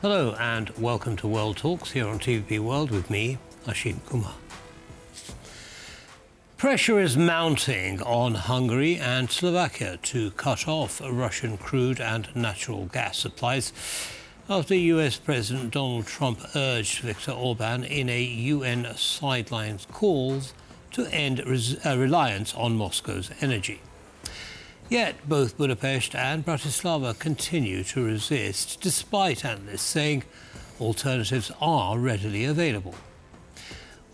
Hello and welcome to World Talks here on TVP World with me, Ashim Kumar. Pressure is mounting on Hungary and Slovakia to cut off Russian crude and natural gas supplies after US President Donald Trump urged Viktor Orban in a UN sidelines calls to end reliance on Moscow's energy. Yet both Budapest and Bratislava continue to resist, despite analysts saying alternatives are readily available.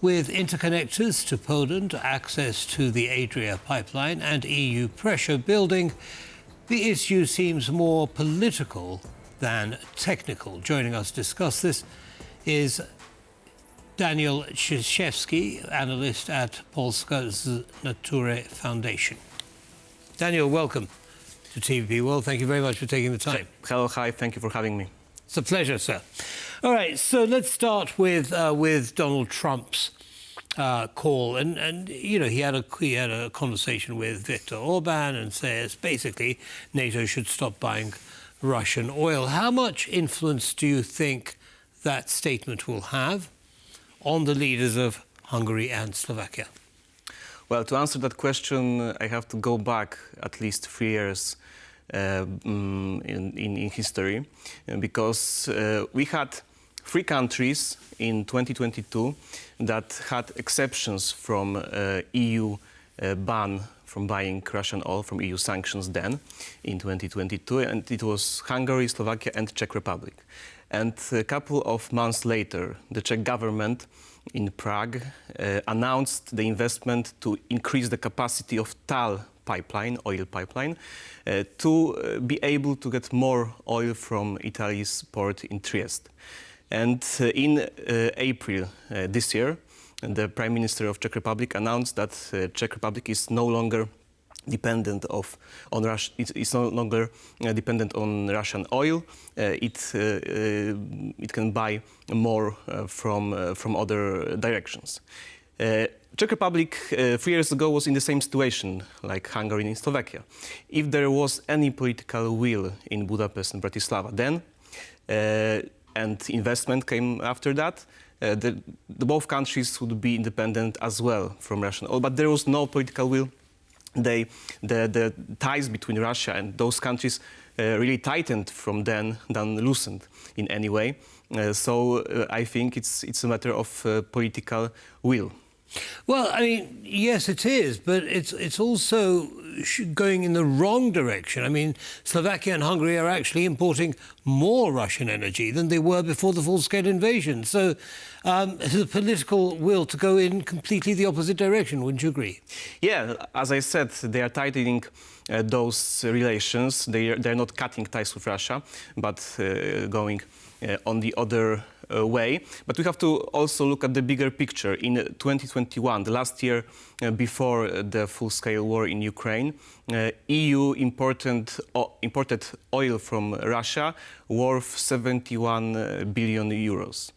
With interconnectors to Poland, access to the Adria pipeline and EU pressure building, the issue seems more political than technical. Joining us to discuss this is Daniel Czyżewski, analyst at Polska's Natury Foundation. Daniel, welcome to TVP World. Thank you very much for taking the time. Hello, hi. Thank you for having me. It's a pleasure, sir. All right, so let's start with Donald Trump's call, and you know he had a conversation with Viktor Orban and says basically NATO should stop buying Russian oil. How much influence do you think that statement will have on the leaders of Hungary and Slovakia? Well, to answer that question, I have to go back at least 3 years in history, because we had 3 countries in 2022 that had exceptions from EU ban from buying Russian oil, from EU sanctions then in 2022, and it was Hungary, Slovakia and Czech Republic. And a couple of months later, the Czech government in Prague announced the investment to increase the capacity of TAL pipeline, oil pipeline, to be able to get more oil from Italy's port in Trieste. And in April this year, the Prime Minister of Czech Republic announced that Czech Republic is no longer dependent on Russia. It's no longer dependent on Russian oil. It can buy more from other directions. Czech Republic 3 years ago was in the same situation like Hungary and Slovakia. If there was any political will in Budapest and Bratislava then, and investment came after that, both countries would be independent as well from Russian oil. But there was no political will. The ties between Russia and those countries really tightened from then than loosened in any way. So I think it's a matter of political will. Well, I mean, yes, it is, but it's also going in the wrong direction. I mean, Slovakia and Hungary are actually importing more Russian energy than they were before the full-scale invasion. So the political will to go in completely the opposite direction, wouldn't you agree? Yeah, as I said, they are tightening those relations. They're not cutting ties with Russia, but going on the other way. But we have to also look at the bigger picture. In 2021, the last year before the full-scale war in Ukraine, EU imported oil from Russia worth 71 billion euros.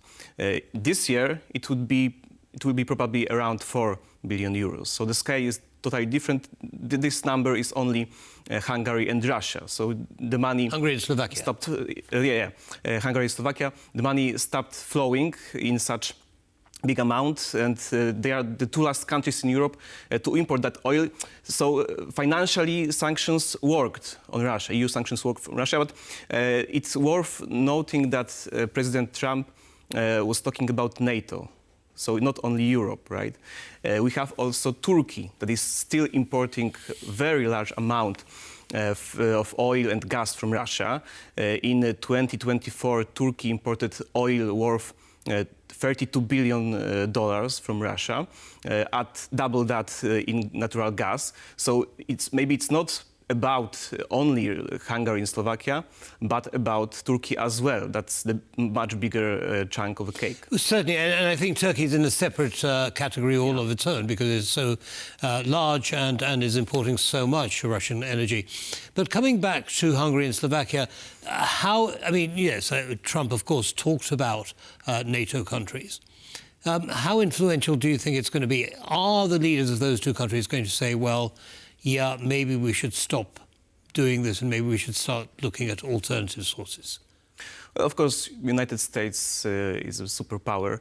This year, it will be probably around 4 billion euros. So the scale is totally different. This number is only Hungary and Russia. So the money... Hungary and Slovakia. Stopped, Hungary and Slovakia. The money stopped flowing in such big amounts, and they are the 2 last countries in Europe to import that oil. So financially, sanctions worked on Russia. EU sanctions worked on Russia, but it's worth noting that President Trump was talking about NATO. So not only Europe, right? We have also Turkey that is still importing very large amount of oil and gas from Russia. In 2024, Turkey imported oil worth $32 billion from Russia, at double that in natural gas. So maybe it's not about only Hungary and Slovakia, but about Turkey as well. That's the much bigger chunk of the cake. Certainly, and I think Turkey is in a separate category all of its own because it's so large and is importing so much Russian energy. But coming back to Hungary and Slovakia, yes, Trump, of course, talked about NATO countries. How influential do you think it's going to be? Are the leaders of those 2 countries going to say, well, yeah, maybe we should stop doing this and maybe we should start looking at alternative sources? Of course, United States is a superpower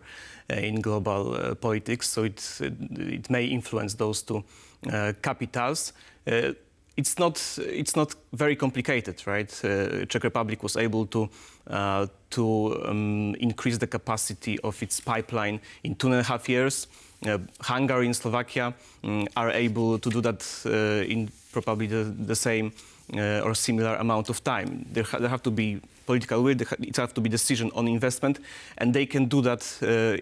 in global politics, so it may influence those two capitals. It's not very complicated, right? Czech Republic was able to increase the capacity of its pipeline in 2.5 years. Hungary and Slovakia are able to do that in probably the same or similar amount of time. There have to be political will, it have to be decision on investment, and they can do that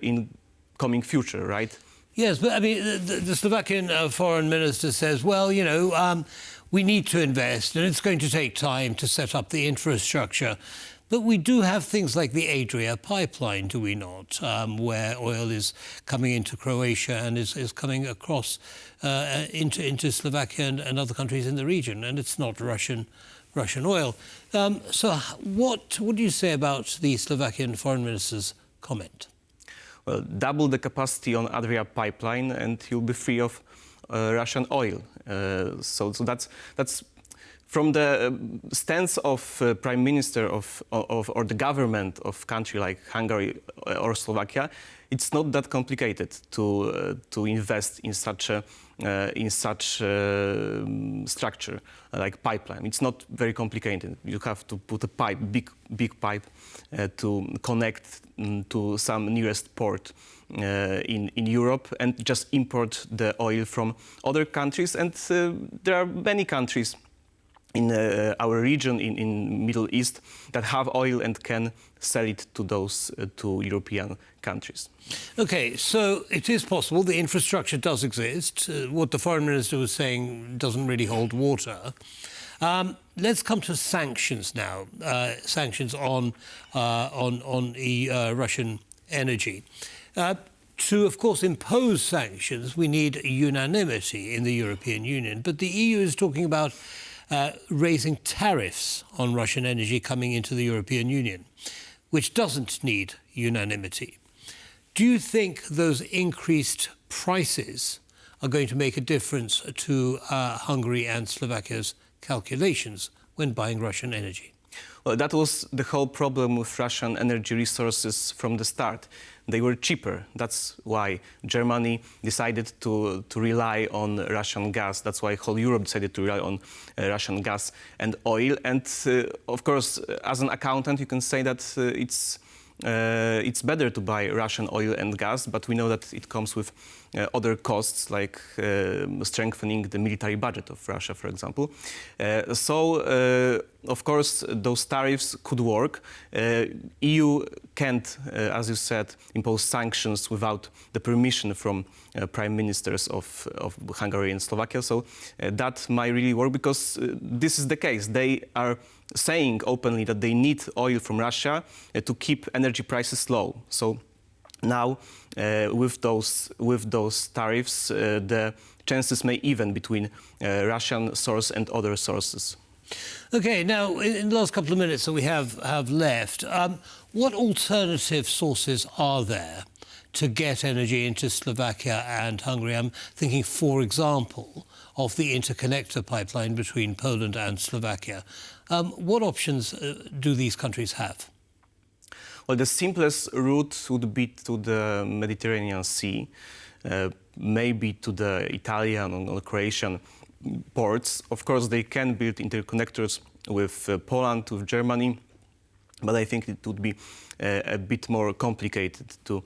in coming future, right? Yes, but I mean, the Slovakian foreign minister says, well, you know, we need to invest and it's going to take time to set up the infrastructure. But we do have things like the Adria pipeline, do we not, where oil is coming into Croatia and is coming across into Slovakia and other countries in the region, and it's not Russian oil. So what do you say about the Slovakian foreign minister's comment? Well, double the capacity on Adria pipeline and you'll be free of Russian oil. So that's from the stance of prime minister or the government of country like Hungary or Slovakia. It's not that complicated to invest in such structure like pipeline. It's not very complicated. You have to put a pipe, big pipe, to connect to some nearest port in Europe and just import the oil from other countries. And there are many countries in our region, in Middle East, that have oil and can sell it to those to European countries. Okay, so it is possible. The infrastructure does exist. What the foreign minister was saying doesn't really hold water. Let's come to sanctions now. Sanctions on Russian energy. To, of course, impose sanctions, we need unanimity in the European Union. But the EU is talking about raising tariffs on Russian energy coming into the European Union, which doesn't need unanimity. Do you think those increased prices are going to make a difference to Hungary and Slovakia's calculations when buying Russian energy? Well, that was the whole problem with Russian energy resources from the start. They were cheaper. That's why Germany decided to rely on Russian gas. That's why whole Europe decided to rely on Russian gas and oil. And of course, as an accountant, you can say that it's better to buy Russian oil and gas, but we know that it comes with other costs, like strengthening the military budget of Russia, for example. Of course, those tariffs could work. EU can't, as you said, impose sanctions without the permission from prime ministers of Hungary and Slovakia. So that might really work because this is the case. They are saying openly that they need oil from Russia to keep energy prices low. So now, with those tariffs, the chances may even between Russian source and other sources. Okay, now in the last couple of minutes that we have left, what alternative sources are there to get energy into Slovakia and Hungary? I'm thinking, for example, of the interconnector pipeline between Poland and Slovakia. What options do these countries have? Well, the simplest route would be to the Mediterranean Sea, maybe to the Italian or Croatian ports. Of course, they can build interconnectors with Poland, with Germany, but I think it would be a bit more complicated to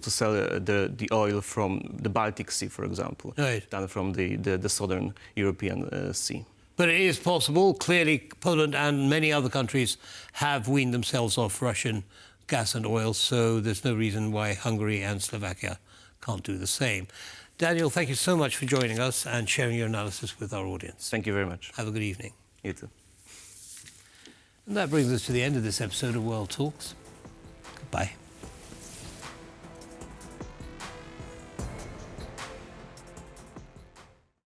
sell the oil from the Baltic Sea, for example, than from the southern European Sea. But it is possible. Clearly, Poland and many other countries have weaned themselves off Russian gas and oil, so there's no reason why Hungary and Slovakia can't do the same. Daniel, thank you so much for joining us and sharing your analysis with our audience. Thank you very much. Have a good evening. You too. And that brings us to the end of this episode of World Talks. Goodbye.